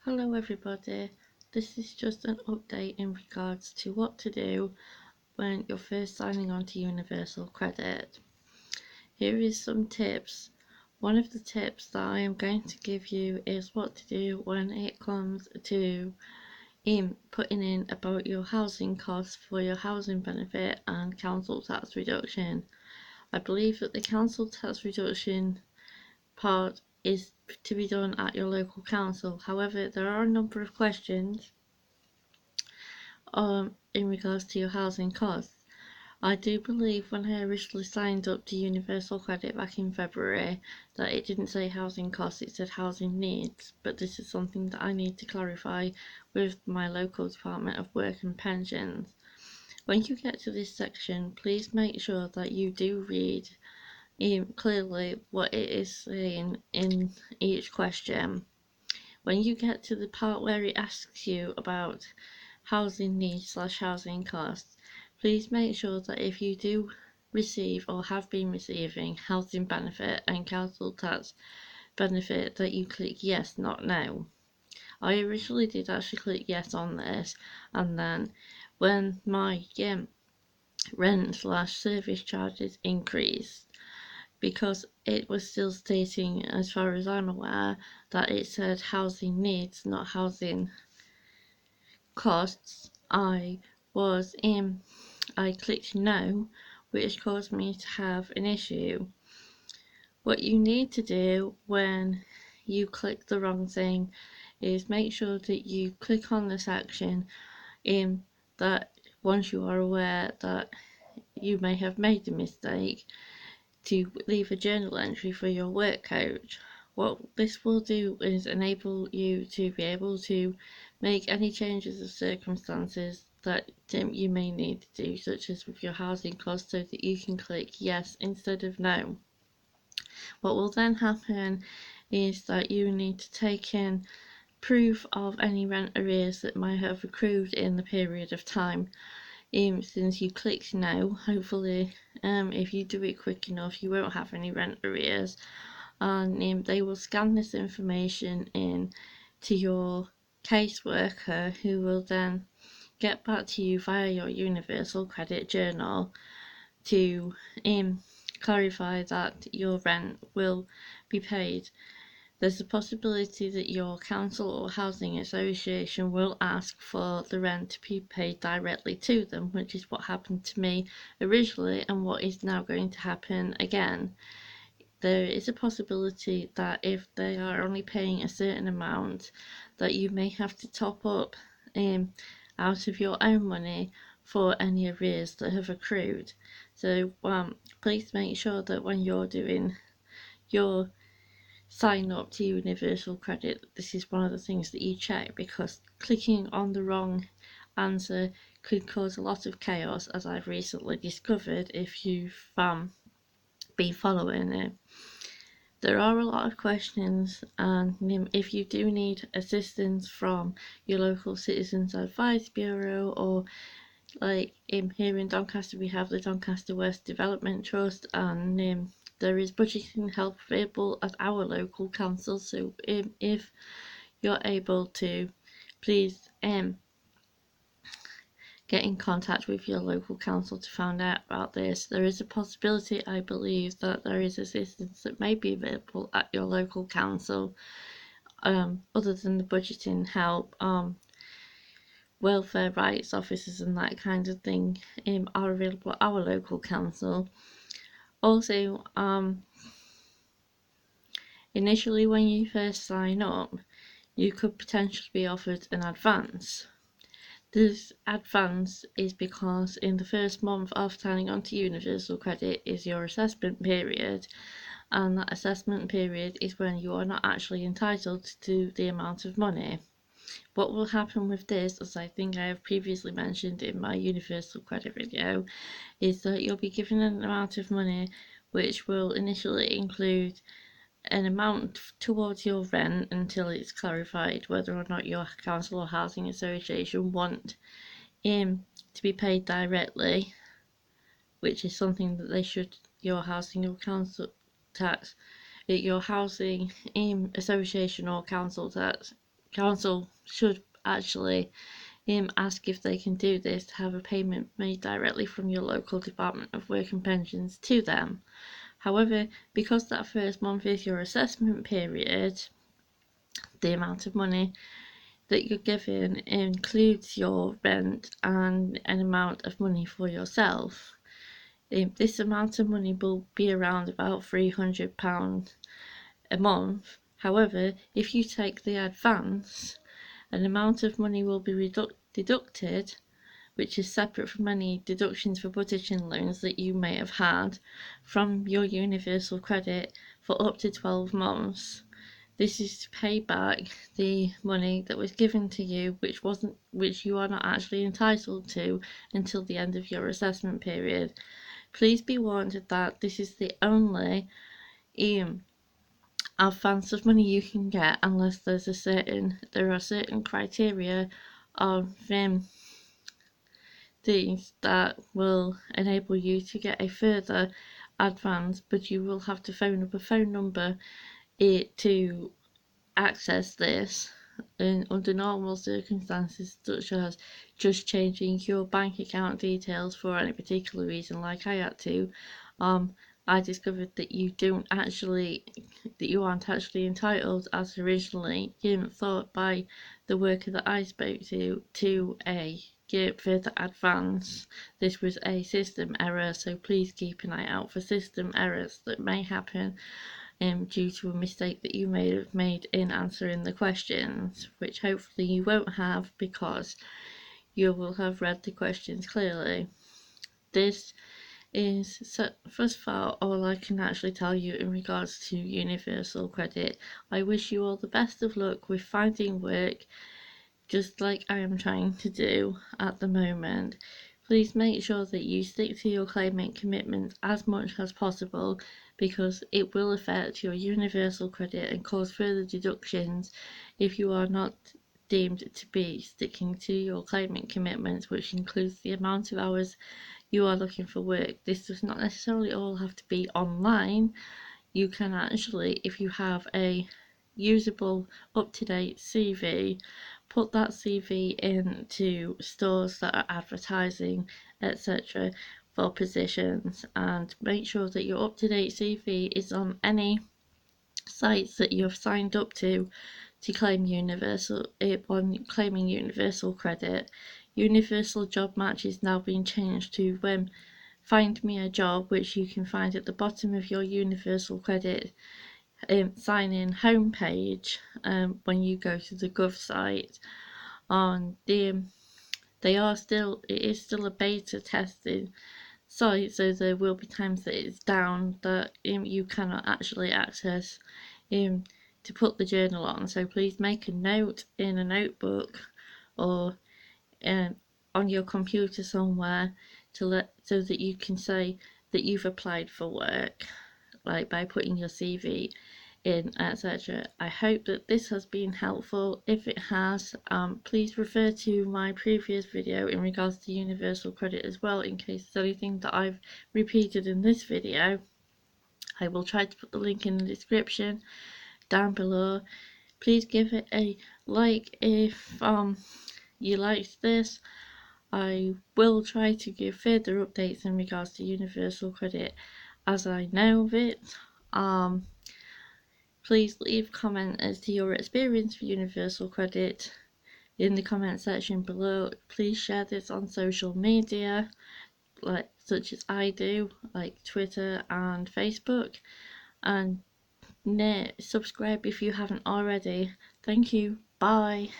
Hello everybody, this is just an update in regards to what to do when you're first signing on to Universal Credit. Here is some tips. One of the tips that I am going to give you is what to do when it comes to putting in about your housing costs for your housing benefit and council tax reduction. I believe that the council tax reduction part is to be done at your local council. However, there are a number of questions in regards to your housing costs. I do believe when I originally signed up to Universal Credit back in February that it didn't say housing costs, it said housing needs, but this is something that I need to clarify with my local Department of Work and Pensions. When you get to this section, please make sure that you do read clearly what it is saying in each question. When you get to the part where it asks you about housing needs / housing costs, please make sure that if you do receive or have been receiving housing benefit and council tax benefit that you click yes, not no. I originally did actually click yes on this, and then when my rent / service charges increased, because it was still stating, as far as I'm aware, that it said housing needs, not housing costs, I clicked no, which caused me to have an issue. What you need to do when you click the wrong thing is make sure that you click on the section that once you are aware that you may have made a mistake, to leave a journal entry for your work coach. What this will do is enable you to be able to make any changes of circumstances that you may need to do, such as with your housing costs, so that you can click yes instead of no. What will then happen is that you need to take in proof of any rent arrears that might have accrued in the period of time. Since you clicked no, hopefully if you do it quick enough you won't have any rent arrears, and they will scan this information in to your caseworker, who will then get back to you via your Universal Credit Journal to clarify that your rent will be paid. There's a possibility that your council or housing association will ask for the rent to be paid directly to them, which is what happened to me originally and what is now going to happen again. There is a possibility that if they are only paying a certain amount, that you may have to top up out of your own money for any arrears that have accrued. So please make sure that when you're doing your sign up to Universal Credit, this is one of the things that you check, because clicking on the wrong answer could cause a lot of chaos, as I've recently discovered if you've been following it. There are a lot of questions, and if you do need assistance from your local Citizens Advice Bureau, or like here in Doncaster we have the Doncaster West Development Trust, and there is budgeting help available at our local council. So if you're able to, please get in contact with your local council to find out about this. There is a possibility, I believe, that there is assistance that may be available at your local council, other than the budgeting help. Welfare rights officers and that kind of thing are available at our local council. Also, initially when you first sign up, you could potentially be offered an advance. This advance is because in the first month of signing on to Universal Credit is your assessment period, and that assessment period is when you are not actually entitled to the amount of money. What will happen with this, as I think I have previously mentioned in my Universal Credit video, is that you'll be given an amount of money which will initially include an amount towards your rent until it's clarified whether or not your council or housing association want to be paid directly, which is something that they should, your housing or council tax, your housing association or council tax council should actually ask if they can do this to have a payment made directly from your local Department of Work and Pensions to them. However, because that first month is your assessment period, the amount of money that you're given includes your rent and an amount of money for yourself. This amount of money will be around about £300 a month. However, if you take the advance, an amount of money will be deducted, which is separate from any deductions for budgeting loans that you may have had, from your universal credit for up to 12 months. This is to pay back the money that was given to you, which you are not actually entitled to until the end of your assessment period. Please be warned that this is the only advance of money you can get unless there are certain criteria of things that will enable you to get a further advance, but you will have to phone up a phone number to access this under normal circumstances, such as just changing your bank account details for any particular reason, like I had to. I discovered that you aren't actually entitled, as originally thought by the worker that I spoke to a further advance. This was a system error, so please keep an eye out for system errors that may happen due to a mistake that you may have made in answering the questions, which hopefully you won't have because you will have read the questions clearly. This is thus far all I can actually tell you in regards to universal credit. I wish you all the best of luck with finding work, just like I am trying to do at the moment. Please make sure that you stick to your claimant commitments as much as possible, because it will affect your universal credit and cause further deductions if you are not deemed to be sticking to your claimant commitments, which includes the amount of hours you are looking for work. This does not necessarily all have to be online. You can actually, if you have a usable, up-to-date CV, put that CV into stores that are advertising, etc., for positions, and make sure that your up-to-date CV is on any sites that you have signed up to claim claiming universal credit. Universal Job Match is now being changed to Find Me a Job, which you can find at the bottom of your universal credit sign in homepage when you go to the Gov site. On it is still a beta testing site, so there will be times that it's down, that you cannot actually access to put the journal on. So please make a note in a notebook or on your computer somewhere so that you can say that you've applied for work, like by putting your CV in, etc. I hope that this has been helpful. If it has, please refer to my previous video in regards to universal credit as well, in case there's anything that I've repeated in this video. I will try to put the link in the description down below. Please give it a like if you liked this. I will try to give further updates in regards to universal credit as I know of it. Please leave a comment as to your experience with universal credit in the comment section below. Please share this on social media, such as I do, like Twitter and Facebook, and subscribe if you haven't already. Thank you. Bye.